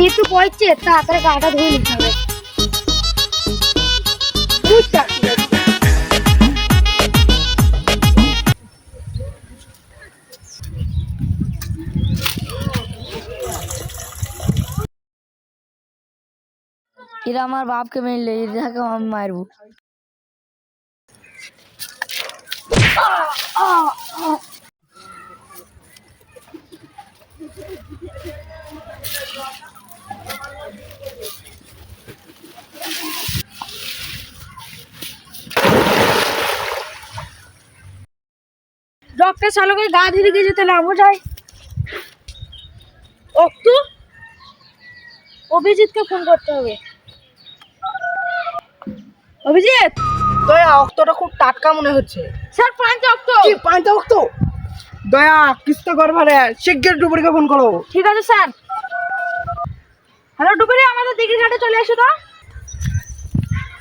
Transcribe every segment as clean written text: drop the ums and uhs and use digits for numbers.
একটু পড়ছে তাড়াতাড়ি গাটা ধুয়ে নিতে হবে। এরা আমার বাপকে মেরলে এটাকে আমি মারবো। ডক্টর শালকের গা ধীরে গিয়ে যেতে নামো যায়। অক্টু অভিজিৎকে ফোন করতে হবে। অভিজিৎ, দয়া অক্তটা খুব টাটকা মনে হচ্ছে। স্যার পাঁচ অক্ট। কি পাঁচটা অক্ত? দয়া কিস্তা করবারে শিগগির ডুবুরিকে ফোন করো। ঠিক আছে স্যার। হ্যালো ডুবুরি, আমাদের দিঘির ঘাটে চলে এসো তো।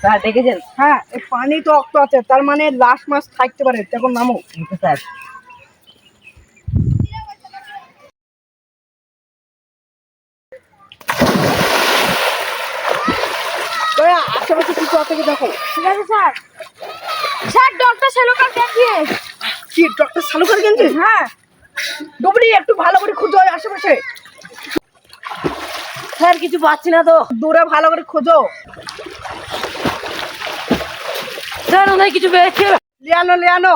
স্যার দেখেছেন? হ্যাঁ, এই পানি তো অক্ত আছে, তার মানে লাস্ট মাস থাকতে পারে। তখন নামো। স্যার দয়া আশেপাশে কিছু আছে কি দেখো। ঠিক আছে স্যার। স্যার ডক্টর শালকার গেছে। কি ডক্টর শালুকার গেঞ্জি? হ্যাঁ ডুবুরি একটু ভালো করে খুঁজো আশেপাশে। স্যার কিছু পাচ্ছি না তো। দূরে ভালো করে খোঁজো। স্যার ওনার কিছু পেয়েছে। লিয়ানো লিয়ানো।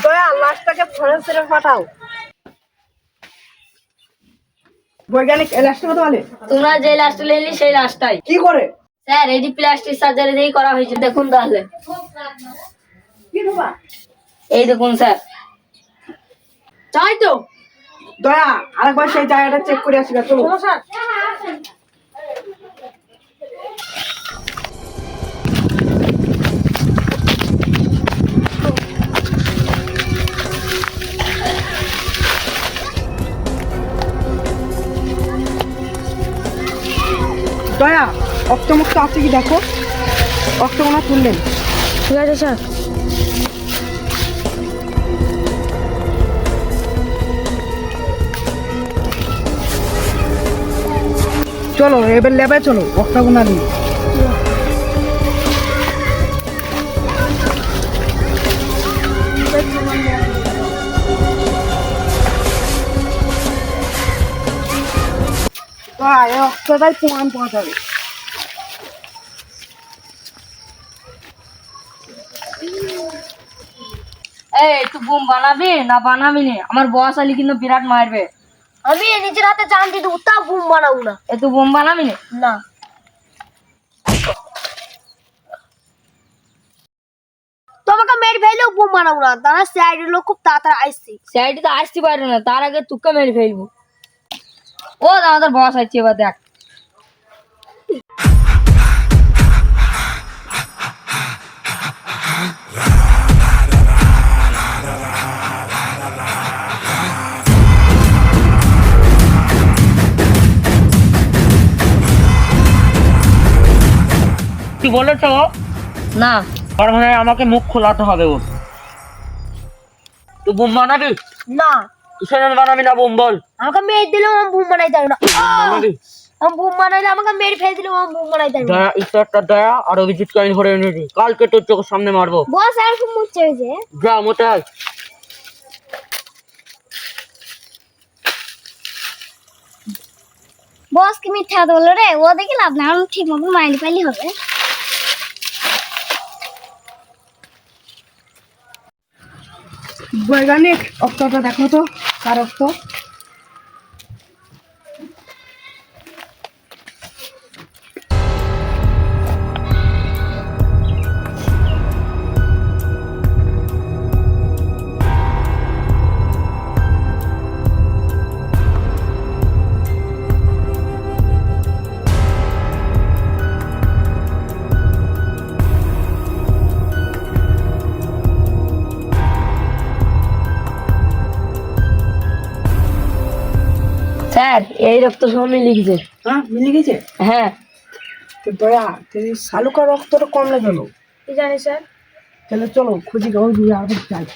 দয়া লাশটাকে ফরেন্সিকে পাঠাও। বৈজ্ঞানিক এই লাশটা কত বলে? তোমরা যে লাস্টটা নিলি সেই লাস্টটাই। কি করে? স্যার এটি প্লাস্টিক সার্জারি দিয়েই করা হয়েছে, দেখুন তাহলে। কি বাবা? এই দেখুন স্যার। তাই তো। দয়া আরেকবার সেই জায়গাটা চেক করে আসি। চলো চলো স্যার। দয়া অক্তমুক্ত আছে কি দেখো। অক্তমনা তুললেন। ঠিক আছে স্যার। চলো এবার লেবে চলো অক্টাগোনা নিয়ে। এই অক্টটাই প্রমাণ পাওয়া যাবে। এই তুই বুম বানাবি না বানাবি না? আমার বস আলি কিন্তু বিরাট মারবে। আমি নিজের হাতে জান দিয়ে দেবো, তা বুম বানাবো না। এ তুই বুম বানাবি না? না তোমাকে মেরে ফেলেও বুম বানাবো না, তারা সাইডের লোক খুব তাড়াতাড়ি আসছে। সাইডে তো আসতে পারবে না, তার আগে তুকে মেরে ফেলবো। ও আমাদের বস আছে, এবার দেখ। কি বলেছ? না তার মানে আমাকে মুখ খোলাতে হবে। ও তুই বোম বানাবি? না কিসের জন্য বানাবি না বোম বল? আমাকে মেরে দিলেও আমি বুম বানাই দেবো না। বানাবি? আমি বুম বানাইলে আমাকে মেরে ফেলে দিলেও আমি বুম বানাই দেবো না। দয়া ঈশ্বরটা দয়া আর অভিজিৎকে আমি ধরে এনেছি, কালকে তোর চোখের সামনে মারবো। বস আর খুব মুচ্ছে হয়েছে। যা মোটে আয়। বস কি মিথ্যা কথা বললো রে? ও দেখে লাভ না, আমি ঠিক মতো মাইলি পাইলি হবে। বৈজ্ঞানিক অক্টটা দেখো তো কার অক্ট। স্যার এই রক্ত সবই লিখছে। হ্যাঁ মিলে গেছে। হ্যাঁ তো দয়া তুই শালুকা রক্তটা কমলে গেল। কি জানি স্যার। তাহলে চলো খুঁজি ওই দিয়ে আবার যাই।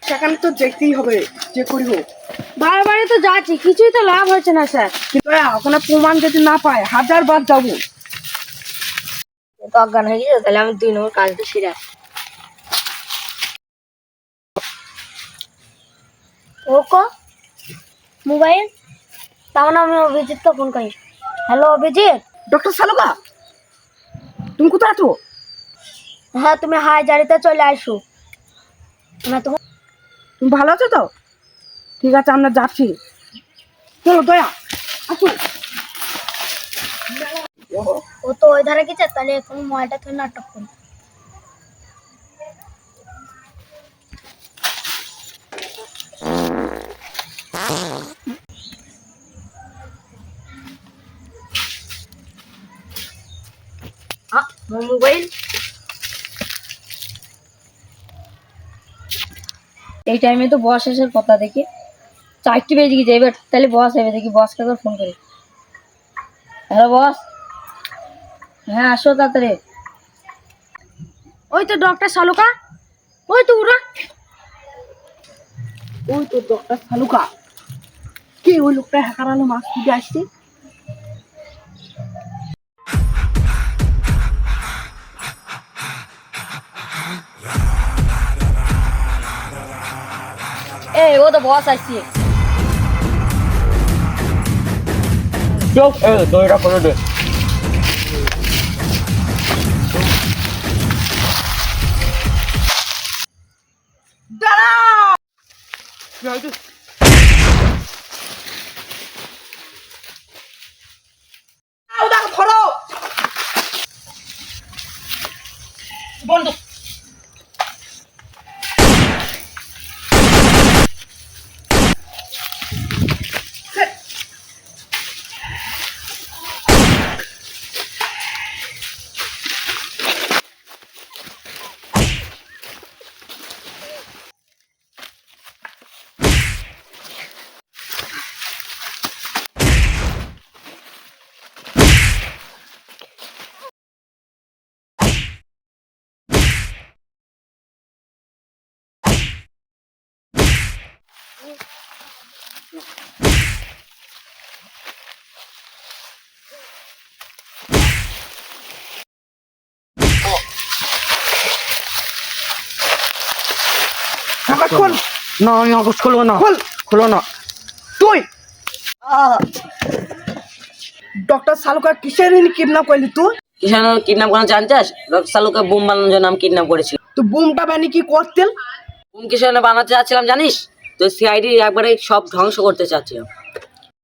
সেখানে তো দেখতেই হবে যে করি হোক। বারবারই তো যাচ্ছি, কিছুই তো লাভ হচ্ছে না স্যার। কিন্তু ওখানে প্রমাণ যদি না পায় 1000 বার যাবো। তো অজ্ঞান হয়ে গেছে, তাহলে আমি 2 নম্বর কাজটা সেরে আসি। ওকো মোবাইল, তখন আমি অভিজিৎকে ফোন করি। হ্যালো অভিজিৎ। ডক্টর শালুকা তুমি কোথায় আছো? হ্যাঁ, তুমি হাজারিতে চলে আসো। না তো তুমি ভালো আছো তো? ঠিক আছে আমরা যাচ্ছি। চলো দয়া আসো। ও তো ওই ধারে গেছে, তাহলে এখন মোবাইলটা তুই নাটক করি। মোবাইল এই টাইমে তো বস আসার কথা, দেখি 4টি বেজে গেছে। এবার তাহলে বস এবে, দেখি বসকে একবার ফোন করি। হ্যালো বস, হ্যাঁ আসো তাড়াতাড়ি। ওই তো ডক্টর শালুকা, ওই তো ওরা। ওই তো ডক্টর শালুকা। কি ওই লোকটা হ্যাকারানো মাছ খুঁজে আসছে? এই ও তো বস আসছে। চোখ দইটা করে দে। ধরো বন্ধু। খোল। না আমি আগস্ট খুলবো না। খোল। খুলো না। তুই ডক্টর শালুকা কিসের কিডন্যাপ করলি তুই? কিষান কিডন্যাপ করানো জানছিস? ডক্টর শালুকে বুম বানানোর জন্য আমি কিডন্যাপ করেছিলাম। তুই বুমটা বানি কি করতেন? বুম কিষানে বানাতে চাচ্ছিলাম জানিস তো, সিআইডি একবারে সব ধ্বংস করতে চাচ্ছিলাম।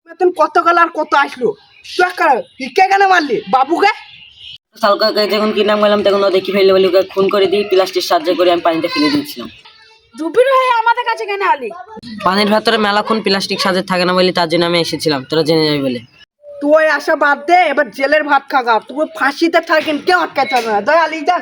বেতন কত গেল আর কত আসলো? তুই কে কেন মারলি বাবুকে? শালুকাকে যখন কিডন্যাপ করলাম তখন ও দেখি ফেলে বলে ওকে খুন করে দিই, প্লাস্টিক সাহায্য করে আমি পানিতে ফেলে দিয়েছিলাম। জুবির হয়ে আমাদের কাছে কেন আলি? পানির ভেতরে মেলাক্ষণ প্লাস্টিক সাহায্য থাকে না বলে তার জন্য আমি এসেছিলাম, তোরা জেনে যাবি বলে। তুই আসা বাদ দে, এবার জেলের ভাত খাগা। তুই ফাঁসিতে থাকেন কেউ আটকাতে হবে না। দয়া আলি যান।